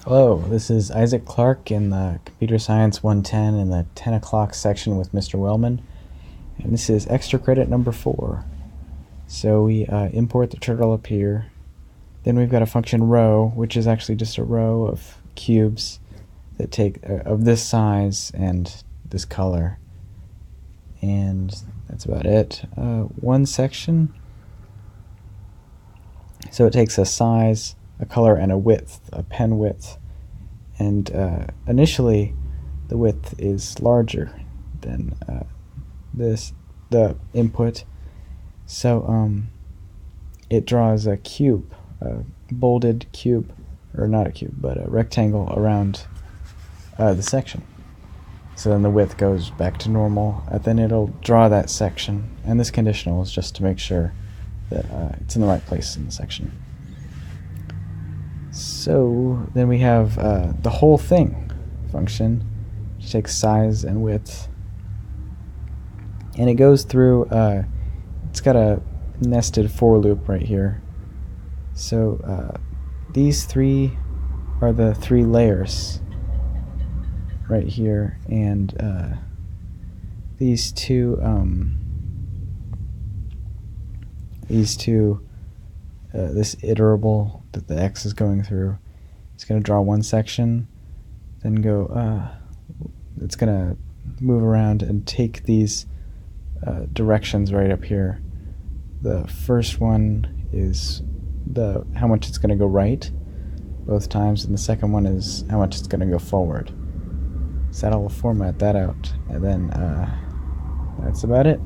Hello, this is Isaac Clark in the Computer Science 110 in the 10 o'clock section with Mr. Wellman, and this is extra credit number 4. So we import the turtle up here, then we've got a function row, which is actually just a row of cubes that take of this size and this color, and that's about it. One section, so it takes a size, a color, and a width, a pen width. And initially, the width is larger than the input. So it draws a cube, a bolded cube, or not a cube, but a rectangle around the section. So then the width goes back to normal, and then it'll draw that section. And this conditional is just to make sure that it's in the right place in the section. So then we have the whole thing function, which takes size and width, and it goes through. It's got a nested for loop right here. So these three are the 3 layers right here, and these two this iterable that the X is going through, it's going to draw one section, then go, it's going to move around and take these directions right up here. The first one is how much it's going to go right both times, and the second one is how much it's going to go forward. So that'll format that out, and then that's about it.